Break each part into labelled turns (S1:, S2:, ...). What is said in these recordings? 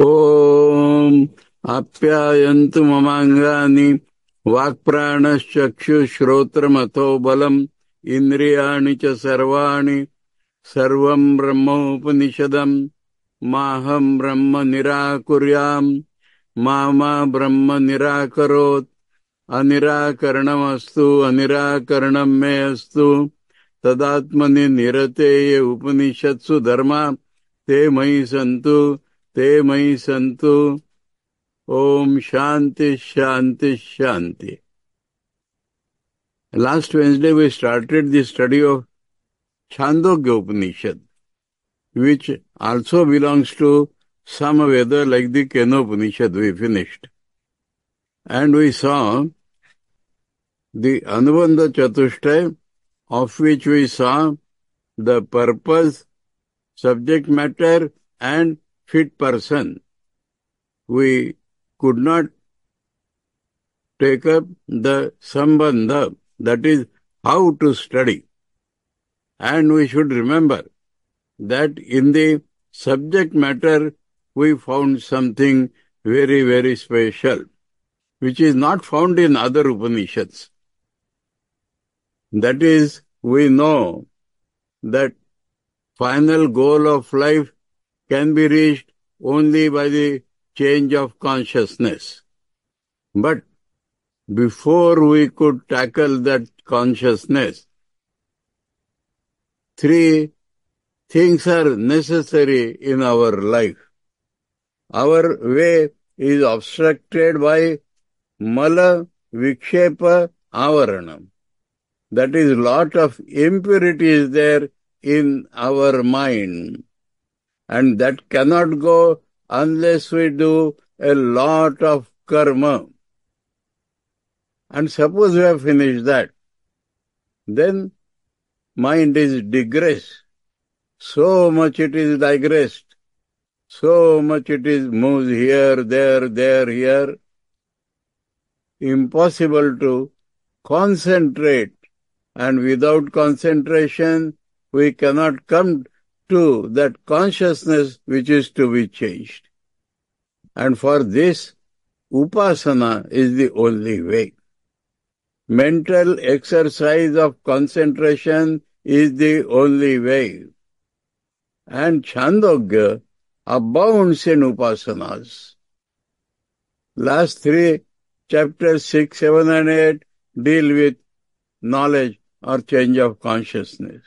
S1: ओम आप्यायन्तु ममांगानि वाक्प्राणश्चक्षुश्रोत्रमथो बलम् इन्द्रियाणि च सर्वाणि सर्वं ब्रह्मोपनिषदम् माहं ब्रह्म निराकुर्याम् मा ब्रह्म निराकरोत् अनिराकरणमस्तु अनिराकरणं मे अस्तु तदात्मनि निरतेय उपनिषत्सु धर्मा ते मयि सन्तु ते मयि सन्तु. Om Shanti Shanti Shanti. Last Wednesday we started the study of Chandogya Upanishad, which also belongs to Samaveda like the Kenopanishad we finished. And we saw the Anubandha Chatushtaya, of which we saw the purpose, subject matter and fit person. We could not take up the sambandha, that is how to study. And we should remember that in the subject matter we found something very, very special, which is not found in other Upanishads. That is, we know that final goal of life can be reached only by the change of consciousness. But before we could tackle that consciousness, three things are necessary in our life. Our way is obstructed by mala, vikshepa, avarana. That is, lot of impurity is there in our mind. And that cannot go unless we do a lot of karma. And suppose we have finished that, then mind is digressed. So much it is digressed. So much it is moves here, there, here. Impossible to concentrate. And without concentration, we cannot come to that consciousness which is to be changed. And for this, upasana is the only way. Mental exercise of concentration is the only way. And Chandogya abounds in upasanas. Last three chapters 6, 7 and 8 deal with knowledge or change of consciousness.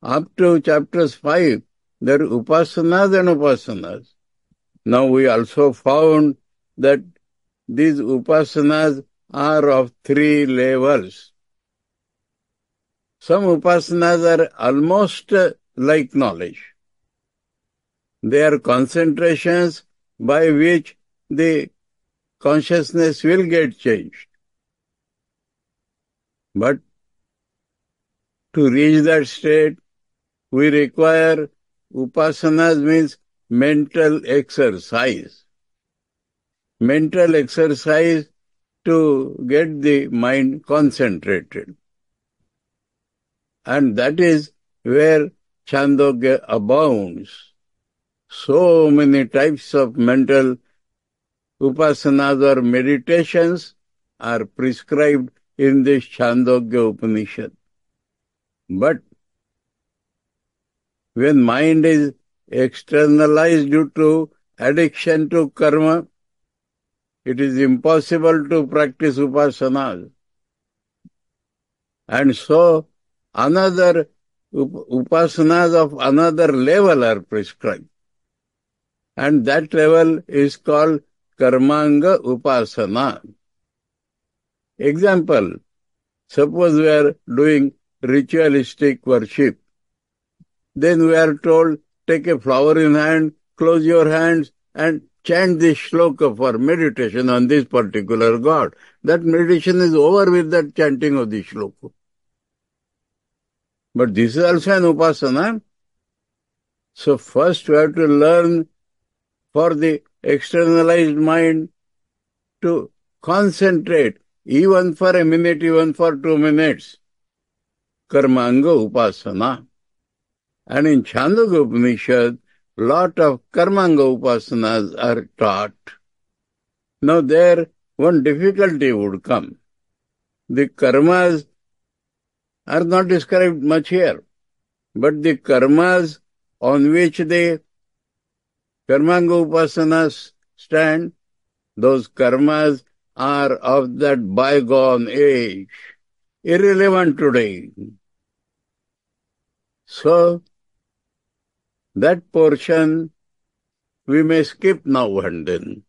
S1: Up to chapters 5, there are upasanas and upasanas. Now we also found that these upasanas are of three levels. Some upasanas are almost like knowledge. They are concentrations by which the consciousness will get changed. But to reach that state, we require upasanas, means mental exercise. Mental exercise to get the mind concentrated. And that is where Chandogya abounds. So many types of mental upasanas or meditations are prescribed in this Chandogya Upanishad. But when mind is externalized due to addiction to karma, it is impossible to practice upasanas. And so, another upasanas of another level are prescribed. And that level is called karmanga upasana. Example, suppose we are doing ritualistic worship. Then we are told, take a flower in hand, close your hands and chant this shloka for meditation on this particular God. That meditation is over with that chanting of the shloka. But this is also an upasana. So first we have to learn for the externalized mind to concentrate, even for a minute, even for 2 minutes. Karmanga upasana. And in Chandogya Upanishad, lot of Karmanga Upasanas are taught. Now there one difficulty would come. The karmas are not described much here, but the karmas on which the Karmanga Upasanas stand, those karmas are of that bygone age, irrelevant today. So, that portion we may skip now and then,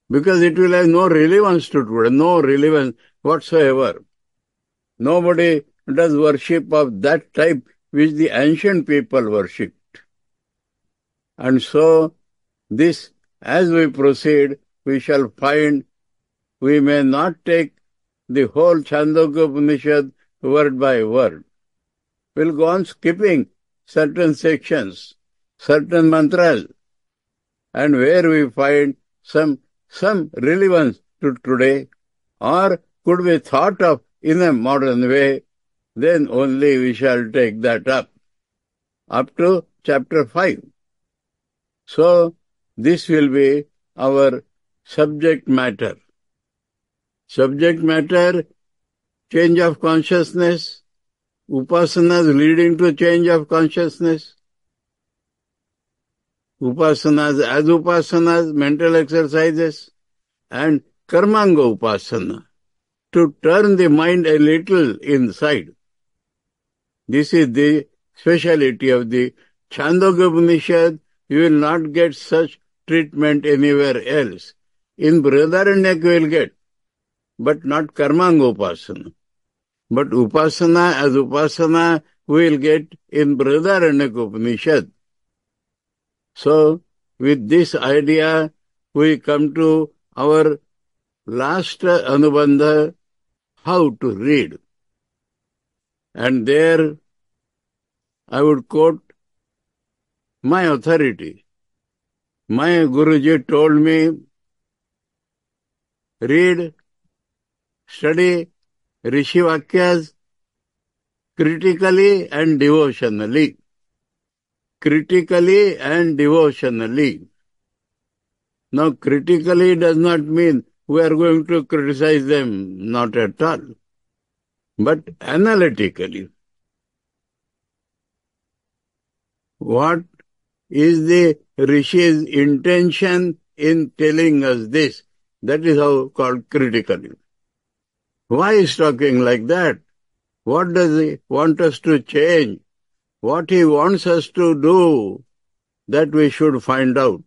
S1: because it will have no relevance to today, no relevance whatsoever. Nobody does worship of that type which the ancient people worshipped. And so, this, as we proceed, we shall find we may not take the whole Chandogya Upanishad word by word. We'll go on skipping certain sections, certain mantras, and where we find some relevance to today, or could be thought of in a modern way, then only we shall take that up to chapter 5. So, this will be our subject matter. Subject matter, change of consciousness, upasanas leading to change of consciousness, upasanas as upasanas, mental exercises, and karmanga upasana, to turn the mind a little inside. This is the speciality of the Chandogya Upanishad. You will not get such treatment anywhere else. In Brihadaranyaka you will get, but not Karmanga Upasana. But Upasana as Upasana we will get in Brihadaranyaka Upanishad. So, with this idea, we come to our last Anubandha, how to read. And there, I would quote my authority. My Guruji told me, read, study Rishi Vakyas critically and devotionally. Critically and devotionally. Now, critically does not mean we are going to criticize them, not at all, but analytically. What is the Rishi's intention in telling us this? That is how called critically. Why is talking like that? What does he want us to change? What he wants us to do? That we should find out.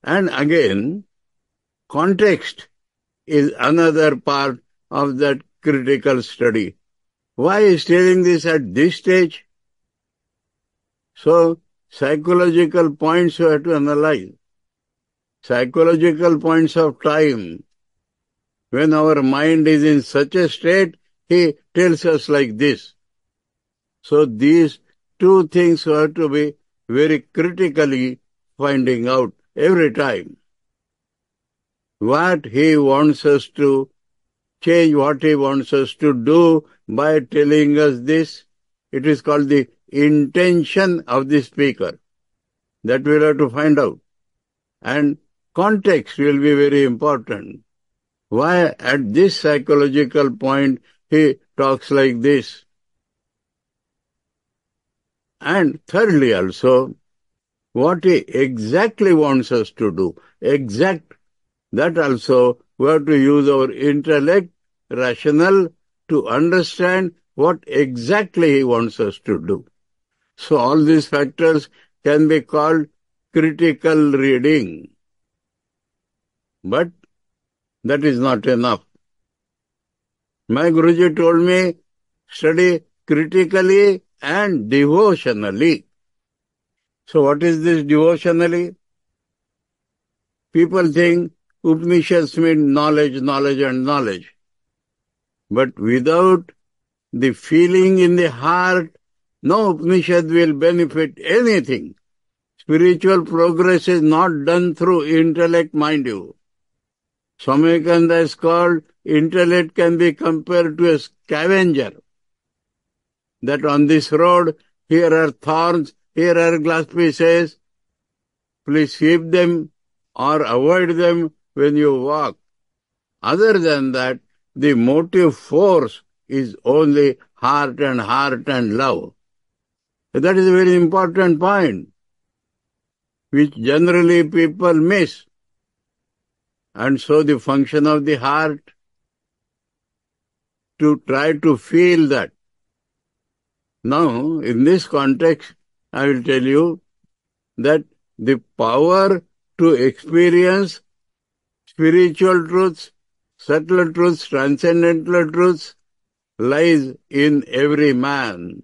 S1: And again, context is another part of that critical study. Why is telling this at this stage? So, psychological points you have to analyze. Psychological points of time. When our mind is in such a state, he tells us like this. So these two things you have to be very critically finding out every time. What he wants us to change, what he wants us to do by telling us this. It is called the intention of the speaker. That we'll have to find out. And context will be very important. Why at this psychological point he talks like this? And thirdly also, what he exactly wants us to do. Exact, that also we have to use our intellect, rational, to understand what exactly he wants us to do. So all these factors can be called critical reading. But that is not enough. My Guruji told me, study critically and devotionally. So what is this devotionally? People think Upanishads mean knowledge, knowledge and knowledge. But without the feeling in the heart, no Upanishad will benefit anything. Spiritual progress is not done through intellect, mind you. Swami Vivekananda is called, intellect can be compared to a scavenger. That on this road, here are thorns, here are glass pieces. Please sweep them or avoid them when you walk. Other than that, the motive force is only heart and love. That is a very important point, which generally people miss. And so the function of the heart to try to feel that. Now, in this context, I will tell you that the power to experience spiritual truths, subtle truths, transcendental truths lies in every man.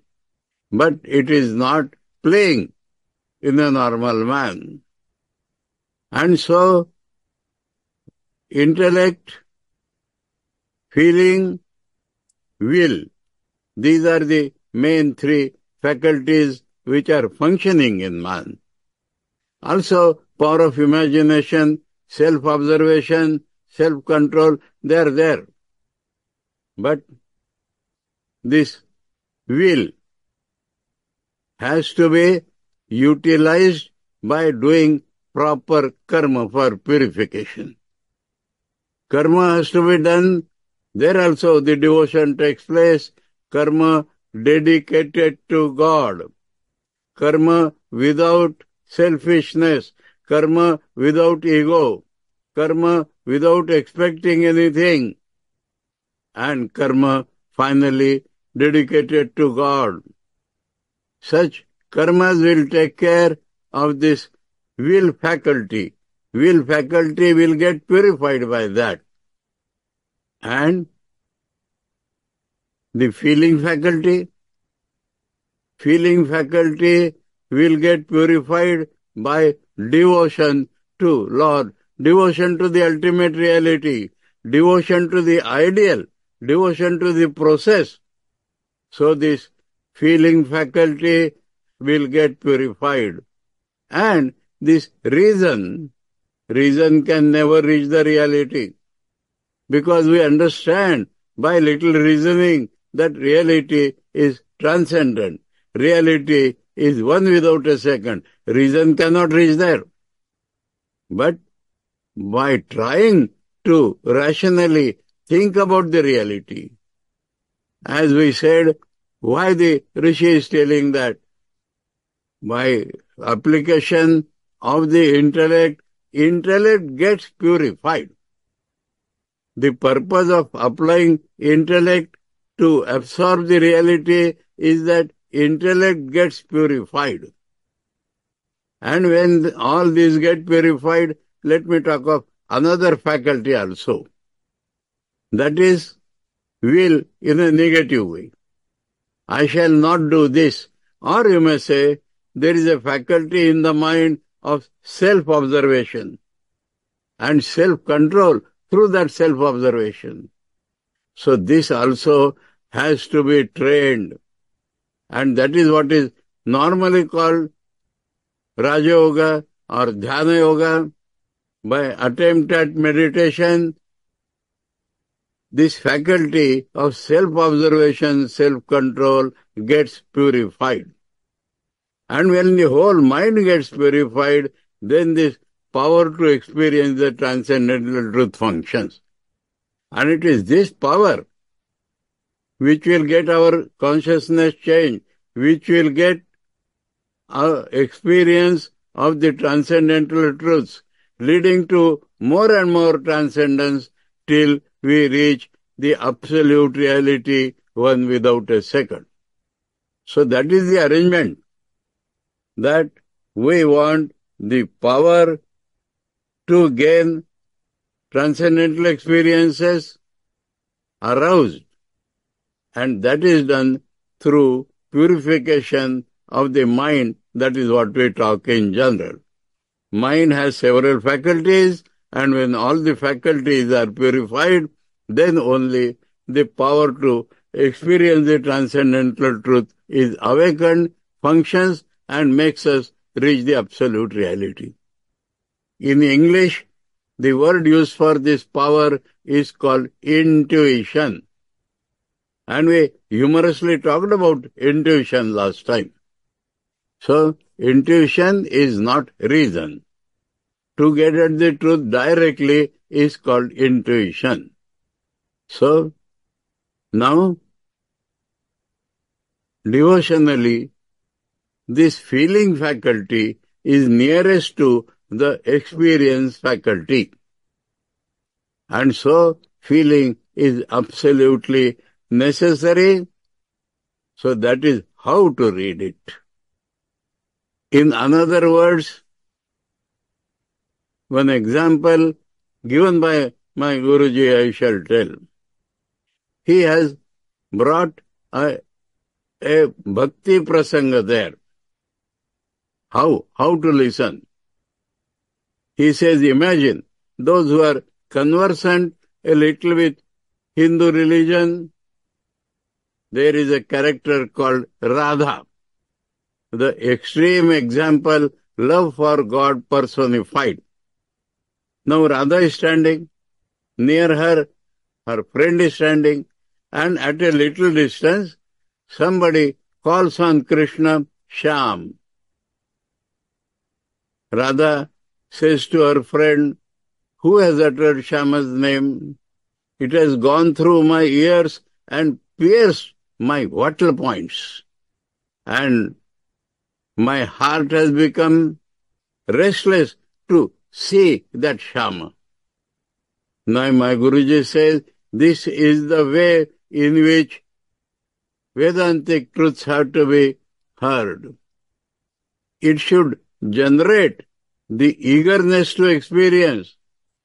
S1: But it is not playing in a normal man. And so, intellect, feeling, will, these are the main three faculties which are functioning in man. Also, power of imagination, self-observation, self-control, they are there. But this will has to be utilized by doing proper karma for purification. Karma has to be done. There also the devotion takes place. Karma dedicated to God. Karma without selfishness. Karma without ego. Karma without expecting anything. And karma finally dedicated to God. Such karmas will take care of this will faculty. Will faculty will get purified by that. And the feeling faculty will get purified by devotion to Lord, devotion to the ultimate reality, devotion to the ideal, devotion to the process. So this feeling faculty will get purified. And this reason can never reach the reality. Because we understand by little reasoning that reality is transcendent. Reality is one without a second. Reason cannot reach there. But by trying to rationally think about the reality, as we said, why the Rishi is telling that? By application of the intellect gets purified. The purpose of applying intellect to absorb the reality is that intellect gets purified. And when all these get purified, let me talk of another faculty also. That is will in a negative way. I shall not do this. Or you may say, there is a faculty in the mind of self-observation and self-control through that self-observation. So this also has to be trained. And that is what is normally called Raja Yoga or Dhyana Yoga. By attempt at meditation, this faculty of self-observation, self-control gets purified. And when the whole mind gets purified, then this power to experience the transcendental truth functions. And it is this power which will get our consciousness changed, which will get our experience of the transcendental truths, leading to more and more transcendence till we reach the absolute reality, one without a second. So that is the arrangement, that we want the power to gain transcendental experiences aroused, and that is done through purification of the mind. That is what we talk in general. Mind has several faculties, and when all the faculties are purified, then only the power to experience the transcendental truth is awakened, functions, and makes us reach the absolute reality. In English, the word used for this power is called intuition. And we humorously talked about intuition last time. So, intuition is not reason. to get at the truth directly is called intuition. So, now, devotionally, this feeling faculty is nearest to the experience faculty. And so, feeling is absolutely necessary. So that is how to read it. In other words, one example given by my Guruji I shall tell. He has brought a bhakti prasanga there. How to listen? He says, imagine those who are conversant a little with Hindu religion. There is a character called Radha. The extreme example, love for God personified. Now Radha is standing. Near her, her friend is standing. And at a little distance, somebody calls on Krishna, Shyam. Radha says to her friend, who has uttered Shyama's name? It has gone through my ears and pierced my vital points. And my heart has become restless to see that Shyama. Now my Guruji says, this is the way in which Vedantic truths have to be heard. It should generate the eagerness to experience,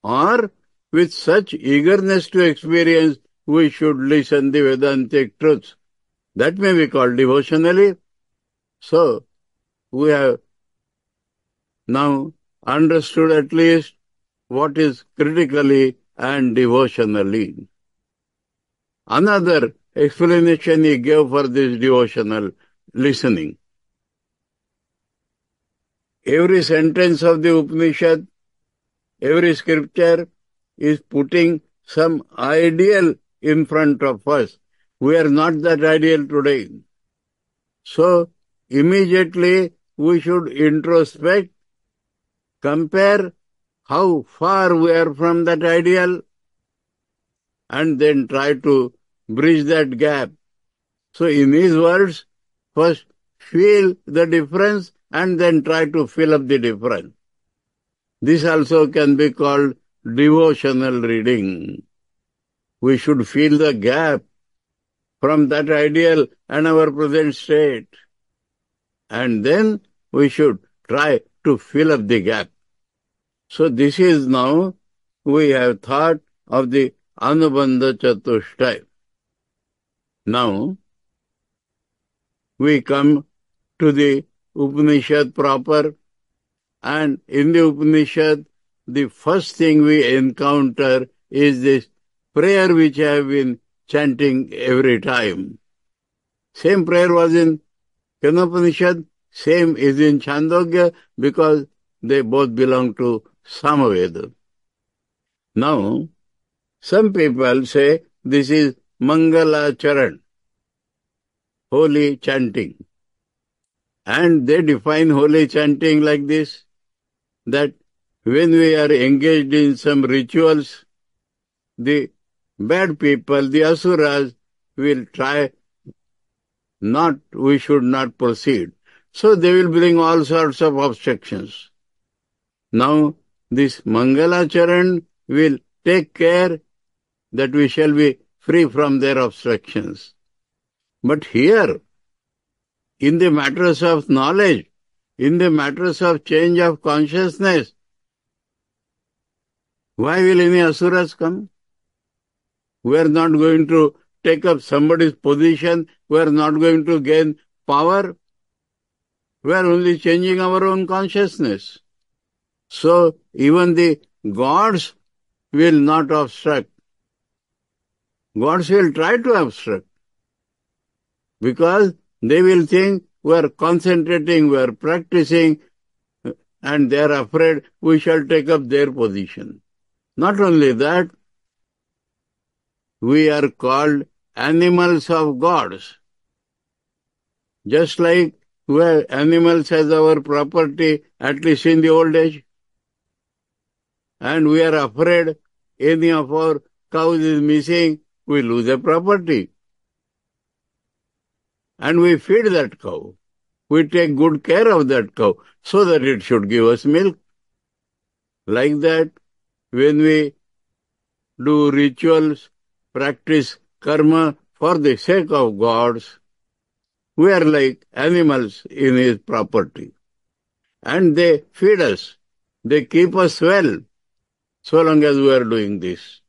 S1: or with such eagerness to experience, we should listen the Vedantic truths. That may be called devotionally. So, we have now understood at least what is critically and devotionally. Another explanation he gave for this devotional listening. Every sentence of the Upanishad, every scripture is putting some ideal in front of us. We are not that ideal today. So, immediately we should introspect, compare how far we are from that ideal, and then try to bridge that gap. So in his words, first feel the difference and then try to fill up the difference. This also can be called devotional reading. We should feel the gap from that ideal and our present state. And then we should try to fill up the gap. So this is now, we have thought of the Anubandha Chatushtaya. Now, we come to the Upanishad proper, and in the Upanishad, the first thing we encounter is this prayer which I have been chanting every time. Same prayer was in Kenopanishad, same is in Chandogya, because they both belong to Samaveda. Now, some people say this is Mangalacharan, holy chanting. And they define holy chanting like this, that when we are engaged in some rituals, the bad people, the asuras, will try we should not proceed. So they will bring all sorts of obstructions. Now, this Mangalacharan will take care that we shall be free from their obstructions. But here, in the matters of knowledge, in the matters of change of consciousness, why will any asuras come? We are not going to take up somebody's position. We are not going to gain power. We are only changing our own consciousness. So, even the gods will not obstruct. Gods will try to obstruct, because they will think we are concentrating, we are practicing, and they are afraid we shall take up their position. Not only that, we are called animals of gods. Just like we are animals as our property, at least in the old age. and we are afraid any of our cows is missing, we lose a property. And we feed that cow. We take good care of that cow so that it should give us milk. Like that, when we do rituals, practice karma for the sake of gods, we are like animals in his property. And they feed us. They keep us well, so long as we are doing this.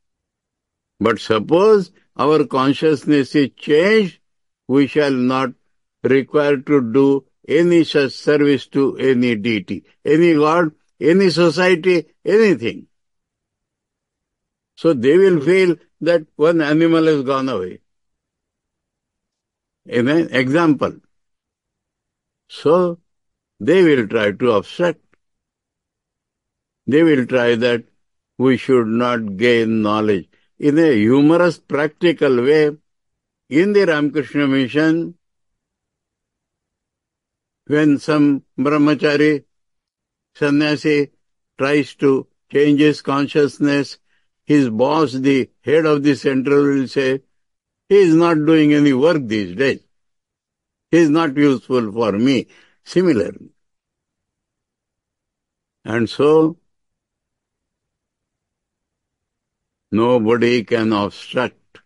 S1: But suppose our consciousness is changed, we shall not require to do any such service to any deity, any god, any society, anything. So they will feel that one animal has gone away. In an example. So they will try to obstruct. They will try that we should not gain knowledge. In a humorous, practical way, in the Ramakrishna Mission, when some brahmachari, sannyasi, tries to change his consciousness, his boss, the head of the center, will say, he is not doing any work these days. He is not useful for me. Similarly. And so, nobody can obstruct.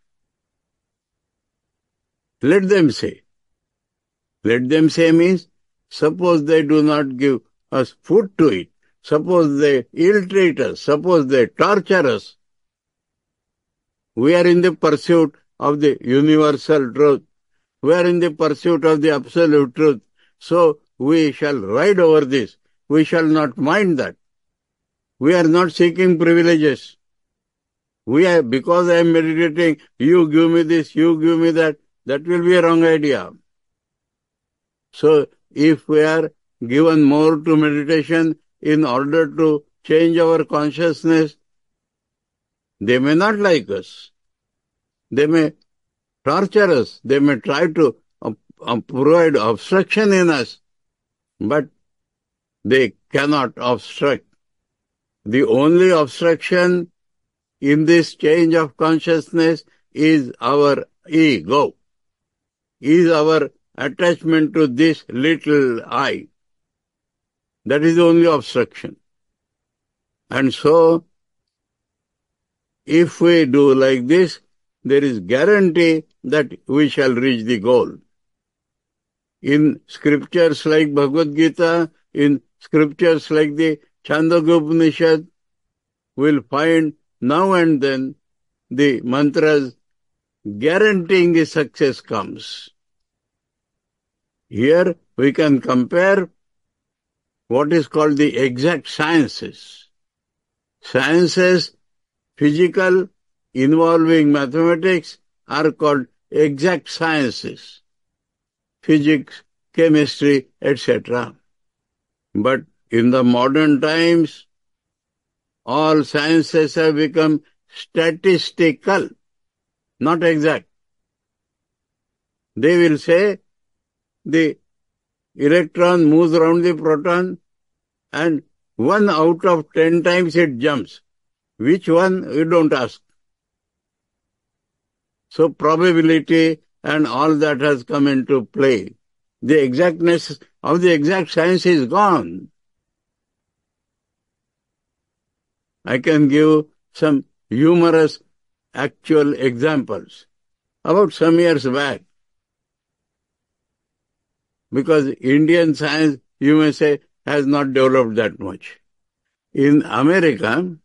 S1: Let them say. Let them say means, suppose they do not give us food to eat, suppose they ill-treat us, suppose they torture us. We are in the pursuit of the universal truth. We are in the pursuit of the absolute truth. So we shall ride over this. We shall not mind that. We are not seeking privileges. Because I am meditating, you give me this, you give me that. That will be a wrong idea. So if we are given more to meditation in order to change our consciousness, they may not like us. They may torture us. They may try to provide obstruction in us. But they cannot obstruct. The only obstruction in this change of consciousness is our ego, is our attachment to this little I. That is the only obstruction. And so, if we do like this, there is guarantee that we shall reach the goal. In scriptures like Bhagavad Gita, in scriptures like the Chandogya Upanishad, we'll find now and then the mantras guaranteeing the success comes. Here we can compare what is called the exact sciences. Sciences, physical, involving mathematics, are called exact sciences. Physics, chemistry, etc. But in the modern times, all sciences have become statistical, not exact. They will say the electron moves around the proton and 1 out of 10 times it jumps. Which one? You don't ask. So probability and all that has come into play. The exactness of the exact science is gone. I can give some humorous actual examples. About some years back, because Indian science, you may say, has not developed that much. In America,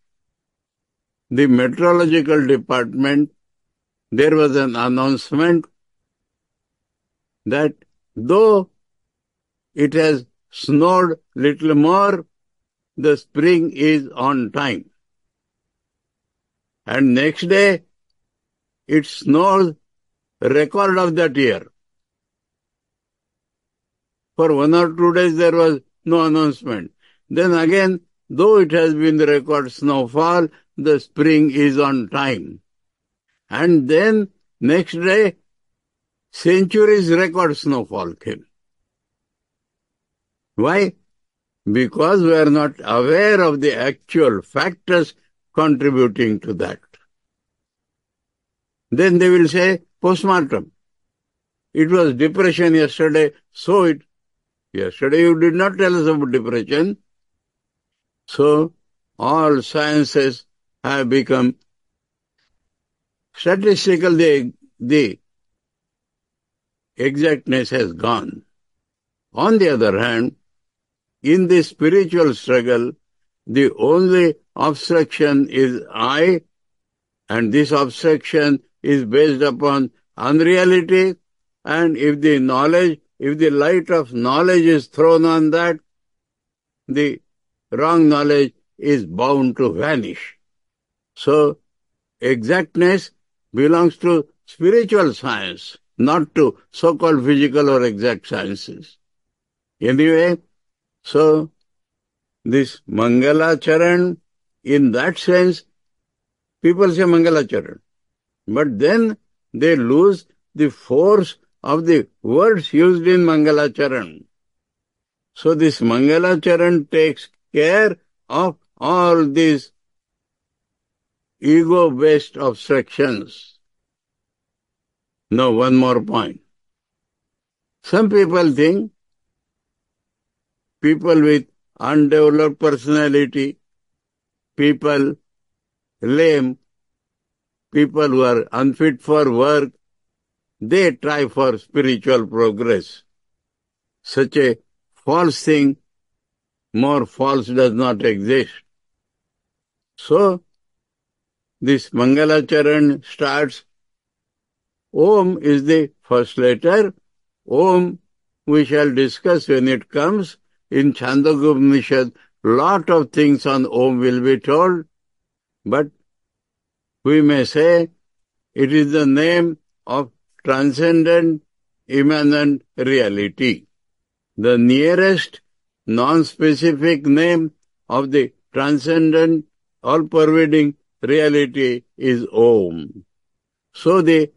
S1: the meteorological department, there was an announcement that though it has snowed little more, the spring is on time. And next day, it snows record of that year. For 1 or 2 days, there was no announcement. Then again, though it has been the record snowfall, the spring is on time. And then, next day, centuries record snowfall came. Why? because we are not aware of the actual factors contributing to that. Then they will say postmortem. It was depression yesterday, so yesterday you did not tell us about depression. So all sciences have become statistical, the exactness has gone. On the other hand, in the spiritual struggle, the only obstruction is I, and this obstruction is based upon unreality, and if the light of knowledge is thrown on that, the wrong knowledge is bound to vanish. So, exactness belongs to spiritual science, not to so-called physical or exact sciences. Anyway, so this Mangalacharan, in that sense, people say Mangalacharan, but then they lose the force of the words used in Mangalacharan. So this Mangalacharan takes care of all these ego-based obstructions. Now, one more point. Some people think people with undeveloped personality, people lame, people who are unfit for work, they try for spiritual progress. Such a false thing, more false, does not exist. So, this Mangalacharan starts. Om is the first letter. Om we shall discuss when it comes. In Chandogya Upanishad, lot of things on Om will be told, but we may say it is the name of transcendent, immanent reality. The nearest non-specific name of the transcendent, all-pervading reality is Om. So the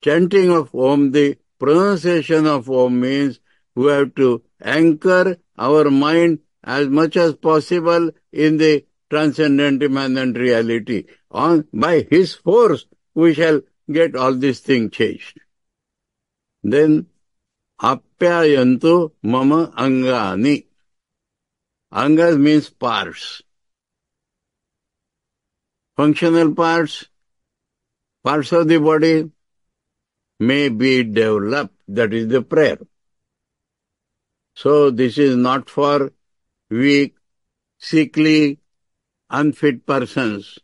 S1: chanting of Om, the pronunciation of Om means we have to anchor our mind as much as possible in the transcendent, immanent reality. By His force, we shall get all these things changed. Then, Apyayantu mama angani. Angas means parts. Functional parts of the body may be developed. That is the prayer. So this is not for weak, sickly, unfit persons.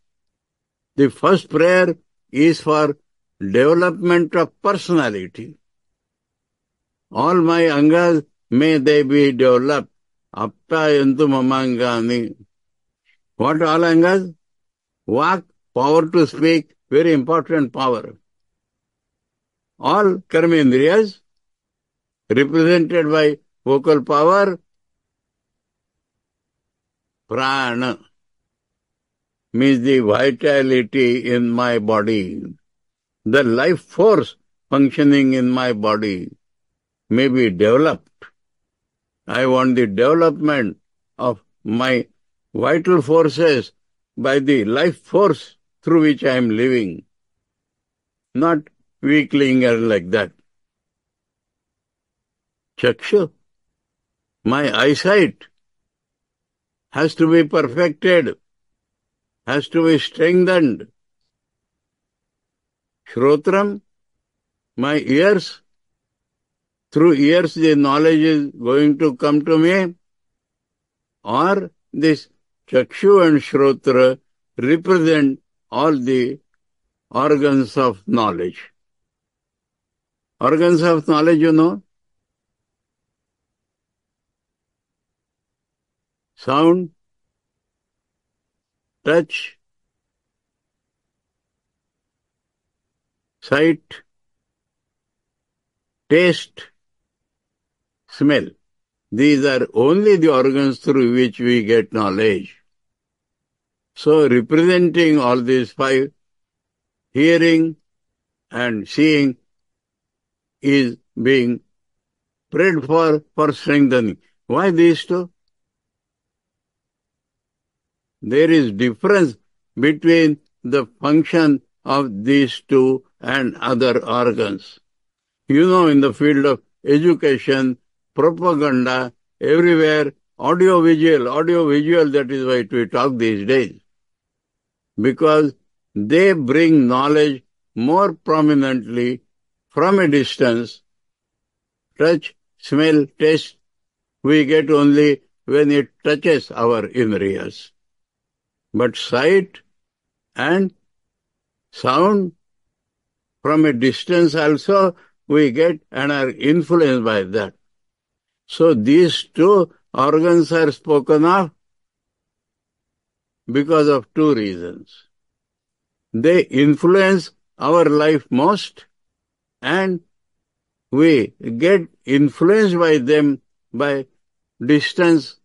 S1: The first prayer is for development of personality. All my angas, may they be developed. Apyayantu mamangani. What all angas? Vak, power to speak, very important power. All karmendriyas, represented by vocal power, prana, means the vitality in my body. The life force functioning in my body may be developed. I want the development of my vital forces by the life force through which I am living, not weakling like that. Chakshu, my eyesight has to be perfected, has to be strengthened. Shrotram, my ears, through ears the knowledge is going to come to me, or this Chakshu and Shrotra represent all the organs of knowledge. Organs of knowledge, you know? Sound, touch, sight, taste, smell. These are only the organs through which we get knowledge. So representing all these five, hearing and seeing is being prayed for strengthening. Why these two? there is difference between the function of these two and other organs. You know, in the field of education, propaganda, everywhere, audiovisual, that is why we talk these days. Because they bring knowledge more prominently from a distance. Touch, smell, taste, we get only when it touches our indriyas. But sight and sound from a distance also we get and are influenced by that. So these two organs are spoken of because of two reasons. They influence our life most, and we get influenced by them by distance.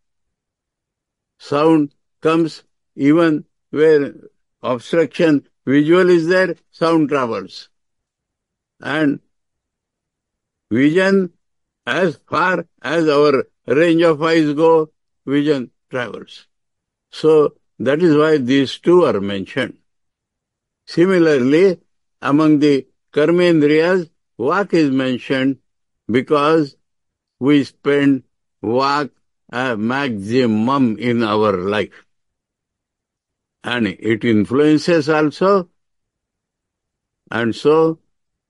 S1: Sound comes even where obstruction visual is there, sound travels. And vision, as far as our range of eyes go, vision travels. So that is why these two are mentioned. Similarly, among the karmendriyas, vak is mentioned because we spend vak a maximum in our life. And it influences also. And so,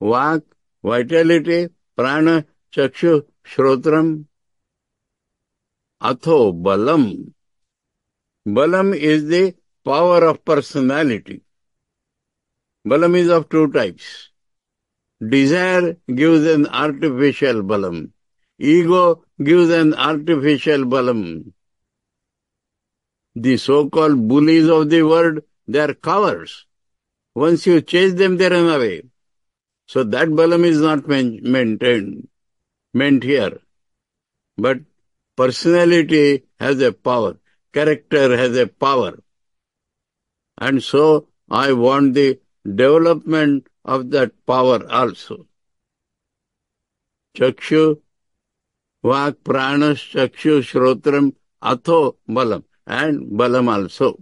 S1: vak, vitality, prana, chakshu, shrotram, atho balam. Balam is the power of personality. Balam is of two types. Desire gives an artificial balam. Ego gives an artificial balam. The so-called bullies of the world, they are cowards. Once you chase them, they run away. So that balam is not meant here. But personality has a power. Character has a power. And so I want the development of that power also. Chakshu, vak, pranas, chakshu, shrotram, atho, balam. And balam also.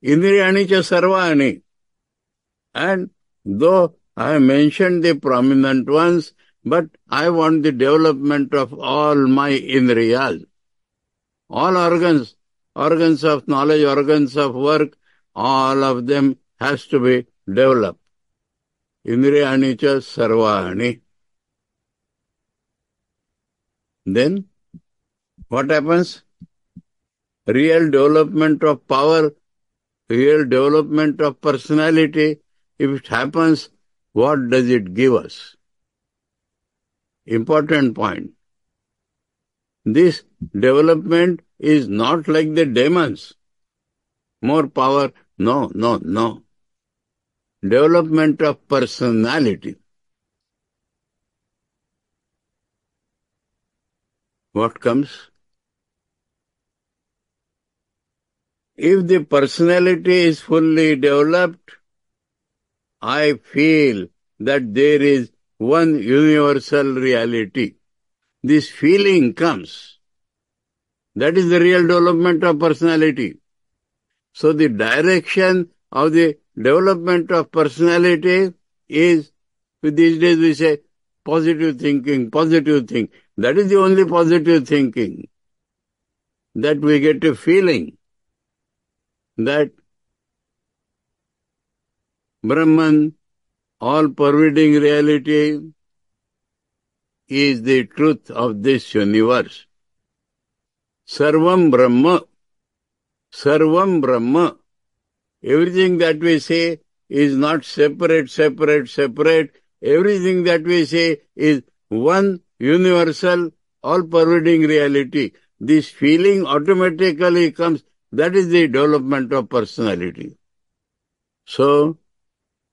S1: Indriyani cha sarvani. And though I mentioned the prominent ones, but I want the development of all my indriyas. All organs of knowledge, organs of work, all of them has to be developed. Indriyani cha sarvani. Then, what happens? Real development of power, real development of personality, if it happens, what does it give us? Important point. This development is not like the demons. More power, no. Development of personality. What comes? If the personality is fully developed, I feel that there is one universal reality. This feeling comes. That is the real development of personality. So the direction of the development of personality is, these days we say, positive thinking. That is the only positive thinking. That we get a feeling that Brahman, all-pervading reality, is the truth of this universe. Sarvam Brahma. Everything that we say is not separate. Everything that we say is one universal, all-pervading reality. This feeling automatically comes. That is the development of personality. So,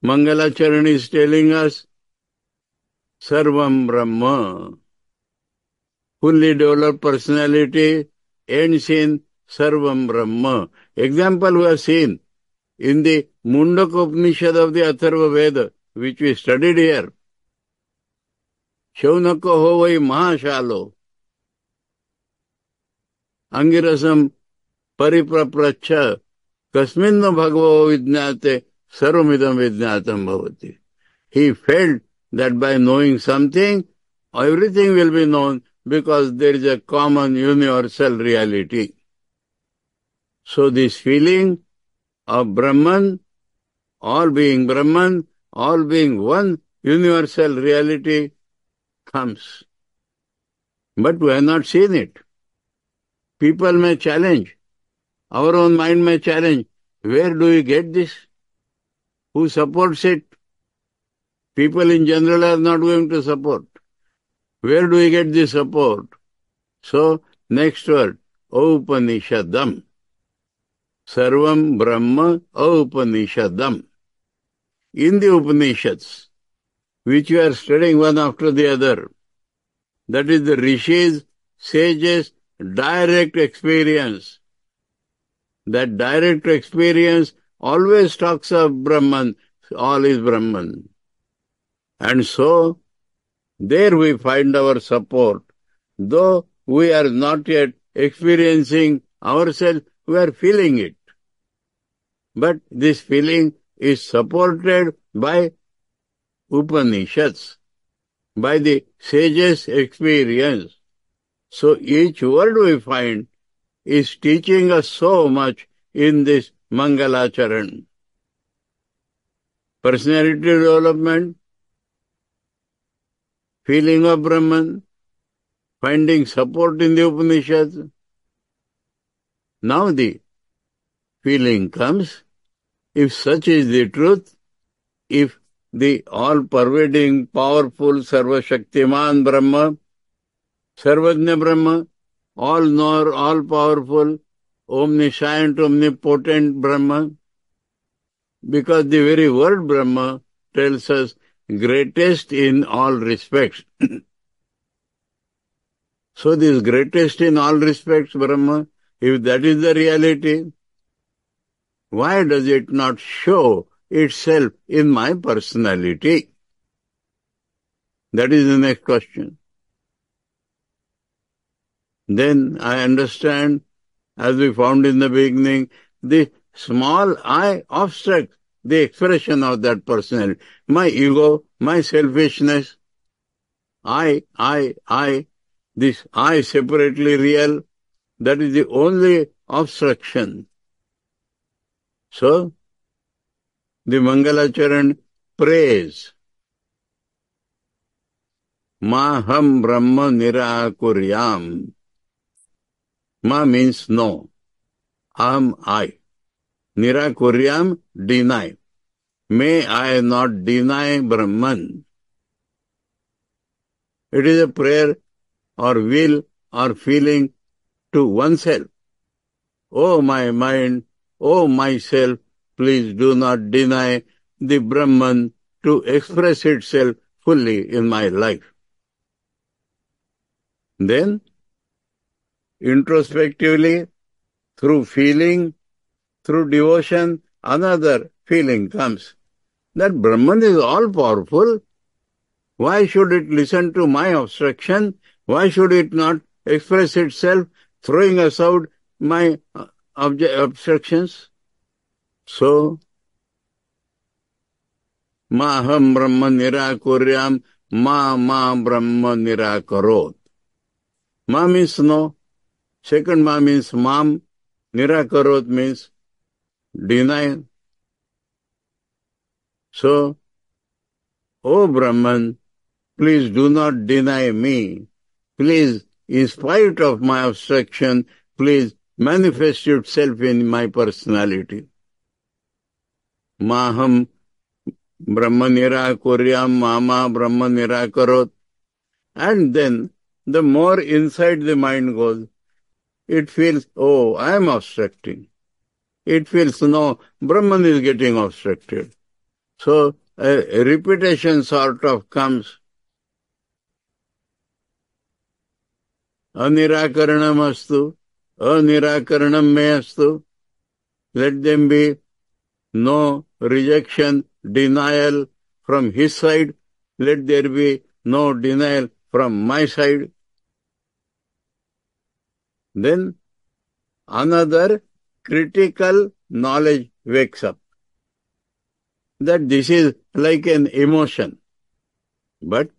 S1: Mangalacharana is telling us, Sarvam Brahma. Fully developed personality ends in Sarvam Brahma. Example we have seen in the Mundaka Upanishad of the Atharva Veda, which we studied here. Shaunaka hovai mahashalo. Angirasam Pariprapracha kasminno bhagavo vidyate sarvamidam vidyatam bhavati. He felt that by knowing something, everything will be known because there is a common universal reality. So this feeling of Brahman, all being one universal reality comes. But we have not seen it. People may challenge. Our own mind may challenge. Where do we get this? Who supports it? People in general are not going to support. Where do we get this support? So, next word, Upanishadam. Sarvam Brahma Upanishadam. In the Upanishads, which we are studying one after the other, that is the rishis, sages, direct experience. That direct experience always talks of Brahman, all is Brahman. And so, there we find our support. Though we are not yet experiencing ourselves, we are feeling it. But this feeling is supported by Upanishads, by the sages' experience. So each word we find is teaching us so much in this Mangalacharan. Personality development, feeling of Brahman, finding support in the Upanishads. Now the feeling comes, if such is the truth, if the all-pervading, powerful, Sarva-Shaktiman Brahma, Sarvajna Brahma, all-knower, all-powerful, omniscient, omnipotent Brahma, because the very word Brahma tells us greatest in all respects. So this greatest in all respects Brahma, if that is the reality, why does it not show itself in my personality? That is the next question. Then I understand, as we found in the beginning, the small I obstructs the expression of that personality. My ego, my selfishness, I, this I separately real, that is the only obstruction. So, the Mangalacharan prays, Maham Brahma Nirakuryam. Ma means no. Aham I. Nirakuryam, deny. May I not deny Brahman. It is a prayer or will or feeling to oneself. Oh my mind, oh myself, please do not deny the Brahman to express itself fully in my life. Then, introspectively, through feeling, through devotion, another feeling comes. That Brahman is all-powerful. Why should it listen to my obstruction? Why should it not express itself, throwing aside my obstructions? So, Maham Brahma Nirakuryam, Ma Brahma Nirakarot. Ma means no. Second Ma means Mam. Nirakarot means deny. So, O Brahman, please do not deny me. Please, in spite of my obstruction, please manifest yourself in my personality. Maham Brahma Nirakuryam, Mama Brahma Nirakarot. And then, the more inside the mind goes, it feels, oh, I am obstructing. It feels, no, Brahman is getting obstructed. So, a repetition sort of comes. Anirakaranam astu, anirakaranam me astu. Let them be no rejection, denial from his side. Let there be no denial from my side. Then, another critical knowledge wakes up. That this is like an emotion. But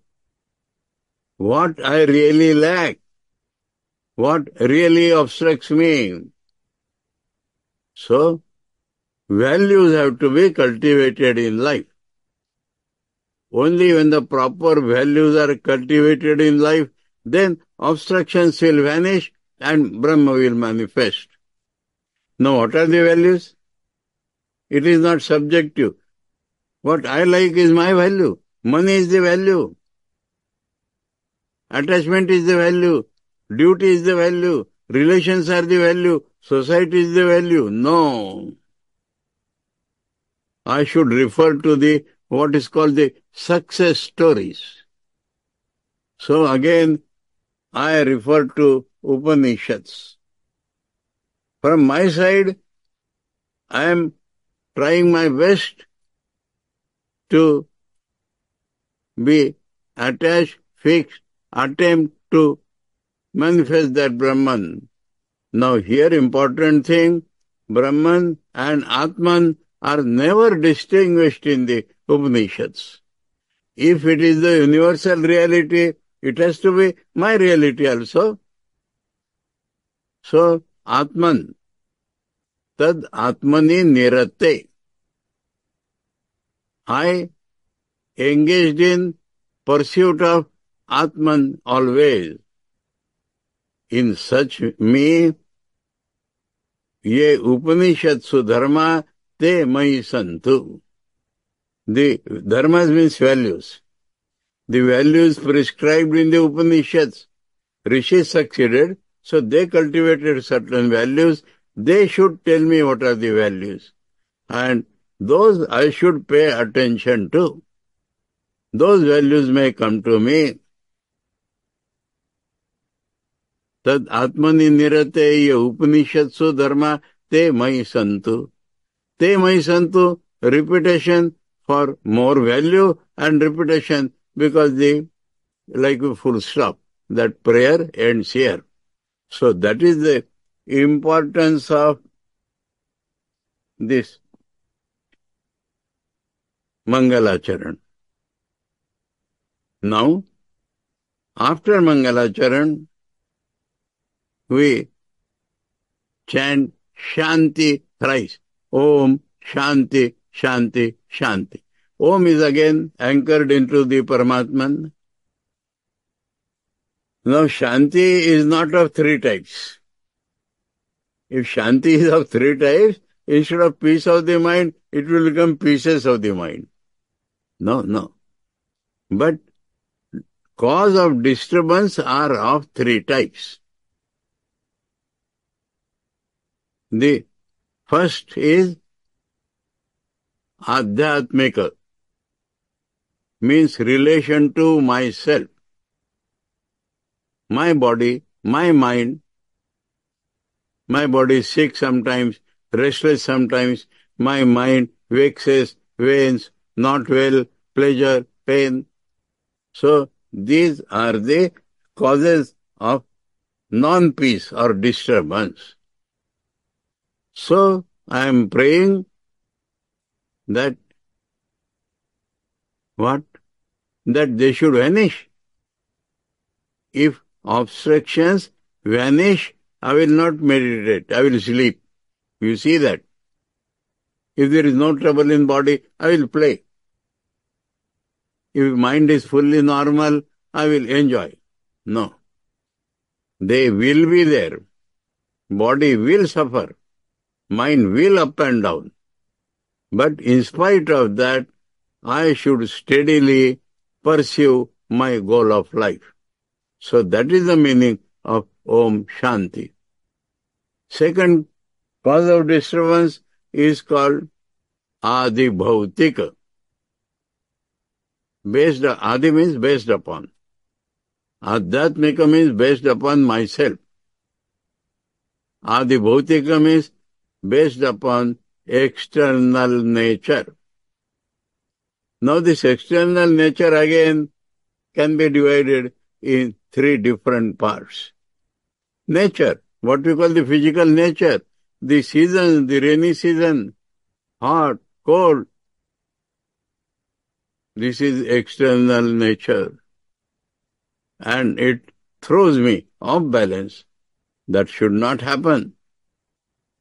S1: what I really lack, what really obstructs me. So, values have to be cultivated in life. Only when the proper values are cultivated in life, then obstructions will vanish and Brahma will manifest. Now, what are the values? It is not subjective. What I like is my value. Money is the value. Attachment is the value. Duty is the value. Relations are the value. Society is the value. No. I should refer to the what is called the success stories. So again, I refer to Upanishads. From my side, I am trying my best to be attached, fixed, attempt to manifest that Brahman. Now here important thing, Brahman and Atman are never distinguished in the Upanishads. If it is the universal reality, it has to be my reality also. So, Atman, tad Atmani nirate. I engaged in pursuit of Atman always. In such me, ye Upanishad sudharma te mai santu. The dharmas means values. The values prescribed in the Upanishads. Rishis succeeded, so they cultivated certain values. They should tell me what are the values. And those I should pay attention to. Those values may come to me. Tad atmani nirate ye upanishatsu dharma te mai santu. Te mai santu, repetition for more value and repetition because the, like a full stop, that prayer ends here. So that is the importance of this Mangalacharan. Now, after Mangalacharan, we chant Shanti thrice. Om, Shanti, Shanti, Shanti. Om is again anchored into the Paramatman. Now, Shanti is not of three types. If Shanti is of three types, instead of peace of the mind, it will become pieces of the mind. No. But cause of disturbance are of three types. The first is Adhyatmika, means relation to myself. My body, my mind, my body is sick sometimes, restless sometimes, my mind vexes, wanes, not well, pleasure, pain. So, these are the causes of non-peace or disturbance. So, I am praying that what? That they should vanish. If obstructions vanish, I will not meditate, I will sleep. You see that? If there is no trouble in body, I will play. If mind is fully normal, I will enjoy. No. They will be there. Body will suffer. Mind will up and down. But in spite of that, I should steadily pursue my goal of life. So that is the meaning of Om Shanti. Second cause of disturbance is called Adi Bhautika. Adi means based upon. Adhyatmika means based upon myself. Adi Bhautika means based upon external nature. Now this external nature again can be divided in three different parts. Nature. what we call the physical nature, the seasons, the rainy season, hot, cold. This is external nature. And it throws me off balance. That should not happen.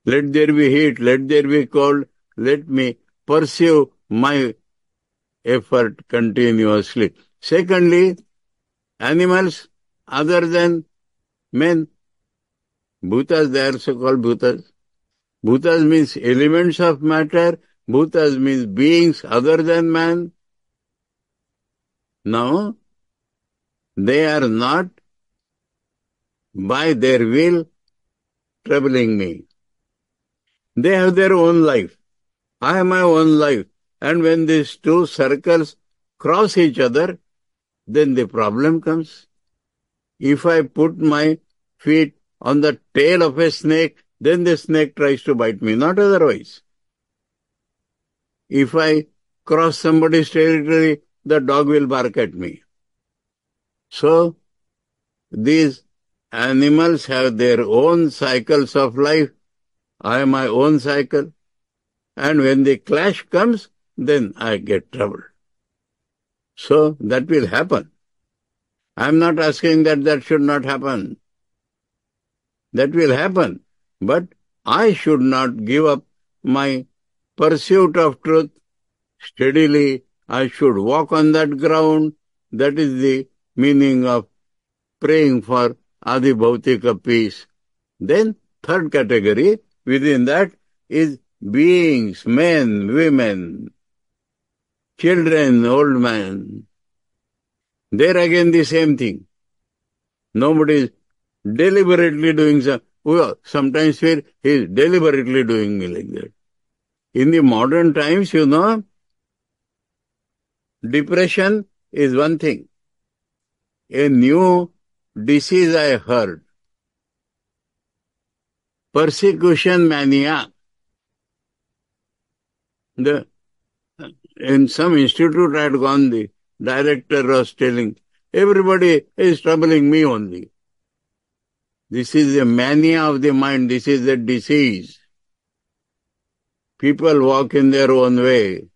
S1: Let there be heat, let there be cold, let me pursue my effort continuously. Secondly, animals other than men, bhutas, they are so called bhutas. Bhutas means elements of matter, bhutas means beings other than man. Now, they are not by their will troubling me. They have their own life. I have my own life. And when these two circles cross each other, then the problem comes. If I put my feet on the tail of a snake, then the snake tries to bite me, not otherwise. If I cross somebody's territory, the dog will bark at me. So, these animals have their own cycles of life. I have my own cycle. And when the clash comes, then I get troubled. So, that will happen. I am not asking that that should not happen. That will happen. But I should not give up my pursuit of truth steadily. I should walk on that ground. That is the meaning of praying for Adi Bhautika peace. Then, third category within that is beings, men, women, children, old men. There again the same thing. Nobody is deliberately doing so. We sometimes feel he is deliberately doing me like that. In the modern times, depression is one thing. A new disease I heard. Persecution mania. In some institute I had gone, the director was telling, everybody is troubling me only. This is a mania of the mind. This is a disease. People walk in their own way.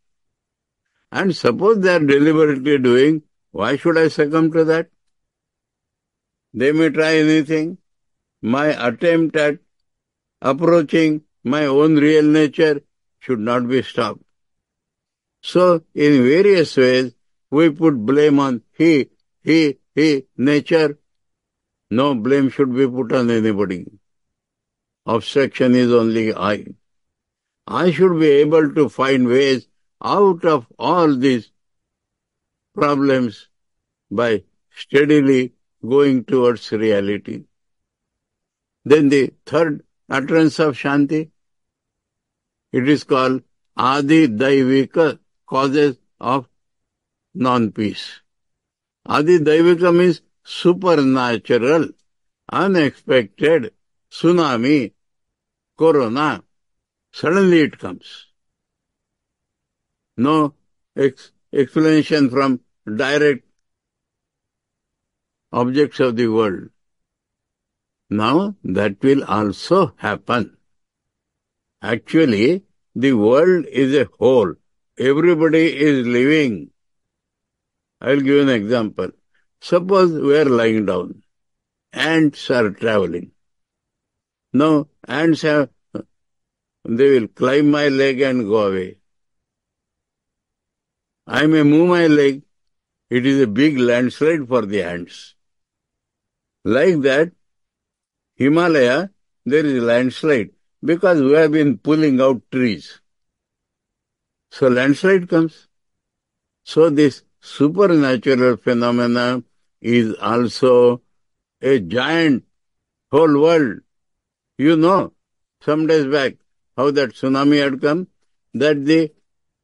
S1: And suppose they are deliberately doing, why should I succumb to that? They may try anything. My attempt at approaching my own real nature should not be stopped. So, in various ways, we put blame on he, nature. No blame should be put on anybody. Obstruction is only I. I should be able to find ways out of all these problems by steadily going towards reality. Then the third utterance of Shanti, it is called Adi Daivika, causes of non-peace. Adi Daivika means supernatural, unexpected, tsunami, corona. Suddenly it comes. No explanation from direct objects of the world. Now that will also happen. Actually, the world is a whole. Everybody is living. I will give you an example. Suppose we are lying down. Ants are traveling. Now, ants they will climb my leg and go away. I may move my leg. It is a big landslide for the ants. Like that, Himalaya, there is a landslide because we have been pulling out trees. So landslide comes. So this supernatural phenomena is also a giant whole world. You know, some days back, how that tsunami had come, that the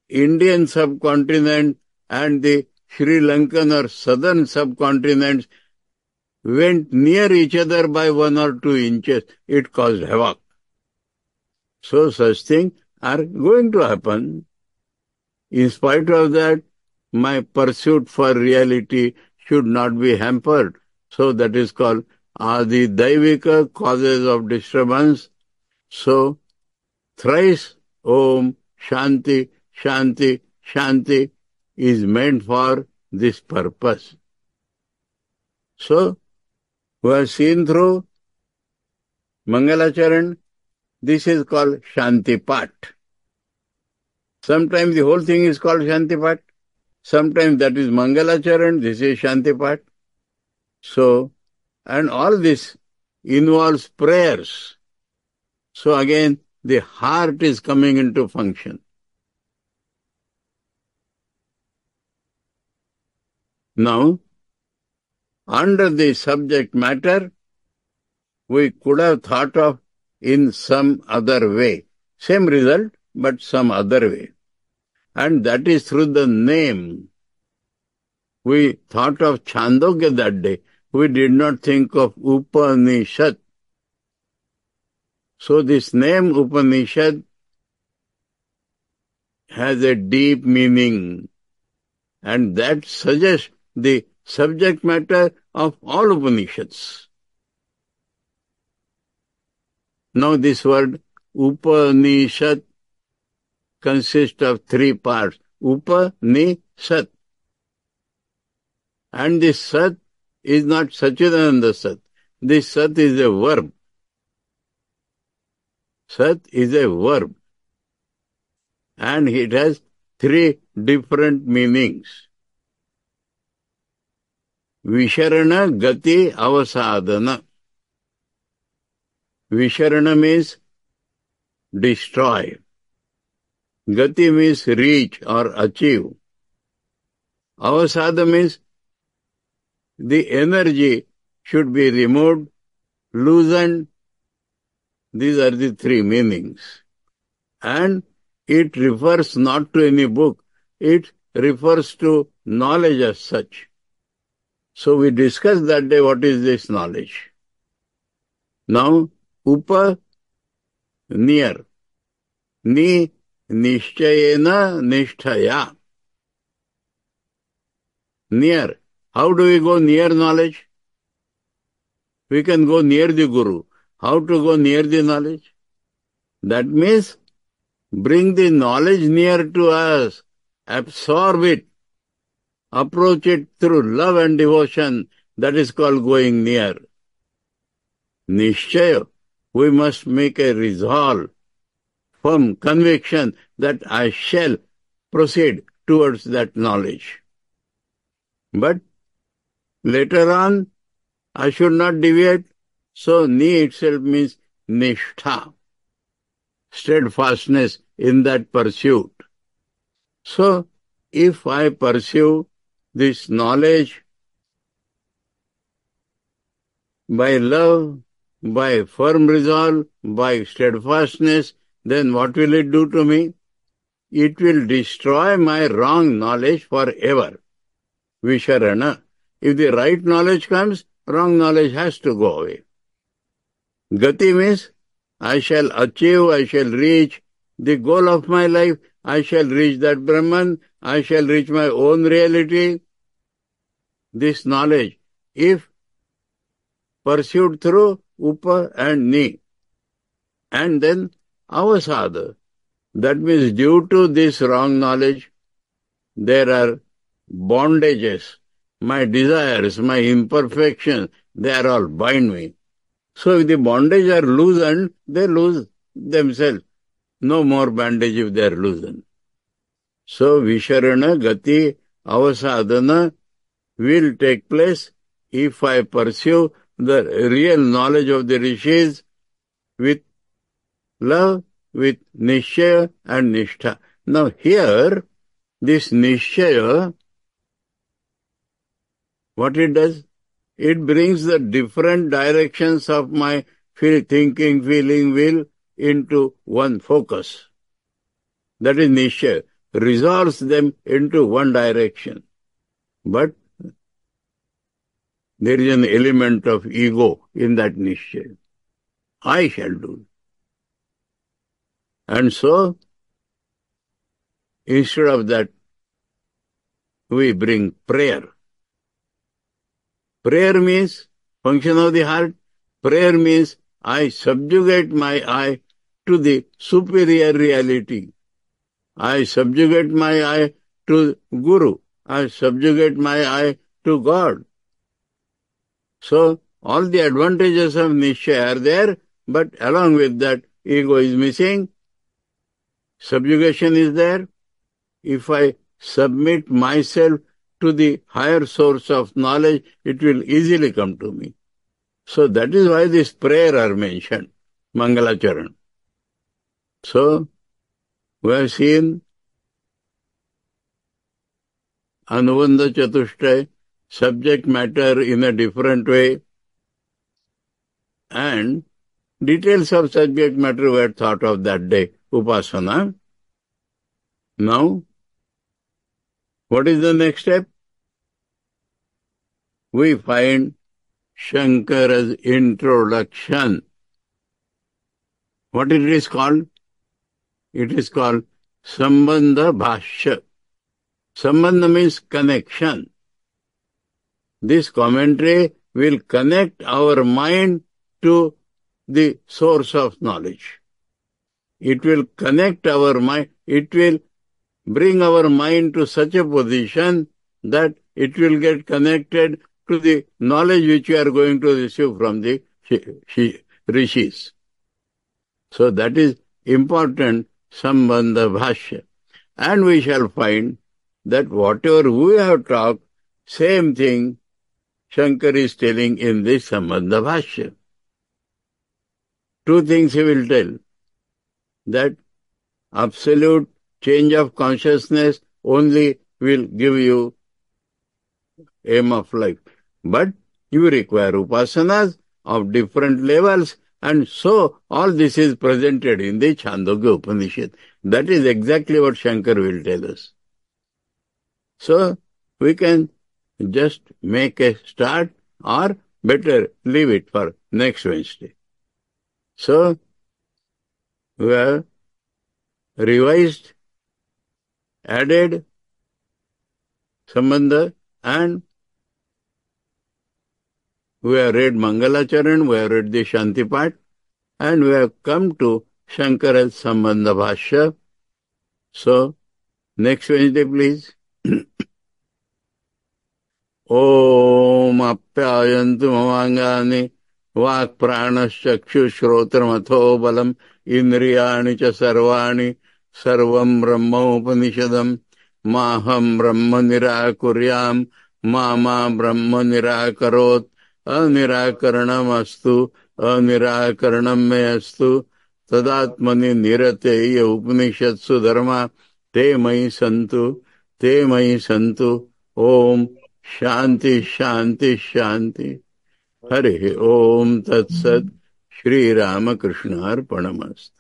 S1: Indian subcontinent and the Sri Lankan or southern subcontinents went near each other by 1 or 2 inches. It caused havoc. So such things are going to happen. In spite of that, my pursuit for reality should not be hampered. So that is called are the Daivika causes of disturbance. So, thrice Om Shanti, Shanti, Shanti is meant for this purpose. So, we have seen through Mangalacharan, this is called Shanti Pat. Sometimes the whole thing is called Shanti Pat. Sometimes that is Mangalacharan, this is Shanti Pat. So, and all this involves prayers. So again, the heart is coming into function. Now, under the subject matter, we could have thought of in some other way. Same result, but some other way. And that is through the name. We thought of Chandogya that day. We did not think of Upanishad. So this name Upanishad has a deep meaning, and that suggests the subject matter of all Upanishads. Now this word Upanishad consists of three parts. Upanishad. And this Sat is not Sachidananda Sat. This Sat is a verb. Sat is a verb. And it has three different meanings. Visharana, Gati, Avasadana. Visharana means destroy. Gati means reach or achieve. Avasada means the energy should be removed, loosened. These are the three meanings. And it refers not to any book. It refers to knowledge as such. So we discussed that day what is this knowledge. Now, Upa, near. Ni, Nishchayena, Nishtaya. Near. How do we go near knowledge? We can go near the Guru. How to go near the knowledge? That means bring the knowledge near to us, absorb it, approach it through love and devotion. That is called going near. Nishchaya, we must make a resolve, firm conviction that I shall proceed towards that knowledge. But later on, I should not deviate. So, Ni itself means Nishtha, steadfastness in that pursuit. So, if I pursue this knowledge by love, by firm resolve, by steadfastness, then what will it do to me? It will destroy my wrong knowledge forever. Visharana. If the right knowledge comes, wrong knowledge has to go away. Gati means I shall achieve, I shall reach the goal of my life, I shall reach that Brahman, I shall reach my own reality. This knowledge, if pursued through Upa and Ni, and then Avasada, that means due to this wrong knowledge, there are bondages. My desires, my imperfections, they are all bind me. So if the bondage are loosened, they lose themselves. No more bandage if they are loosened. So Visharana, Gati, Avasadana will take place if I pursue the real knowledge of the Rishis with love, with Nishchaya and Nishtha. Now here, this Nishchaya, what it does? It brings the different directions of my thinking, feeling, will into one focus. That is Nishchaya. Resolves them into one direction. But there is an element of ego in that Nishchaya. I shall do. And so, instead of that, we bring prayer. Prayer means function of the heart. Prayer means I subjugate my I to the superior reality. I subjugate my I to Guru. I subjugate my I to God. So, all the advantages of Nishya are there, but along with that, ego is missing. Subjugation is there. If I submit myself to the higher source of knowledge, it will easily come to me. So that is why this prayer are mentioned, Mangalacharan. So, we have seen Anubandha Chatushtay, subject matter in a different way, and details of subject matter were thought of that day, Upasana. Now, what is the next step? We find Shankara's introduction. What it is called? It is called Sambandha Bhashya. Sambandha means connection. This commentary will connect our mind to the source of knowledge. It will connect our mind. It will bring our mind to such a position that it will get connected to the knowledge which we are going to receive from the rishis. So that is important, Sambandha Bhashya. And we shall find that whatever we have talked, same thing Shankar is telling in this Sambandha Bhashya. Two things he will tell. That absolute change of consciousness only will give you aim of life. But you require upasanas of different levels, and so all this is presented in the Chandogya Upanishad. That is exactly what Shankar will tell us. So we can just make a start, or better leave it for next Wednesday. So we have revised, added Sambandha, and we have read Mangalacharan, we have read the Shantipat, and we have come to Shankara's Sambandha Bhashya. So, next Wednesday, please. Om Apyayantu Mamangani Vak Pranaschakshu Shrotramatho Balam Indriyani Cha Sarvani Sarvam Brahma Upanishadam Maham Brahma Nirakuryam Mama Brahma Nirakarot Anirakaranam Astu Anirakaranam Me Astu Tadatmani Nirateya Upanishatsu Dharma Te Mai Santu Om Shanti Shanti Shanti Hare Om Tat Sat Shri Ramakrishna Arpanamastu.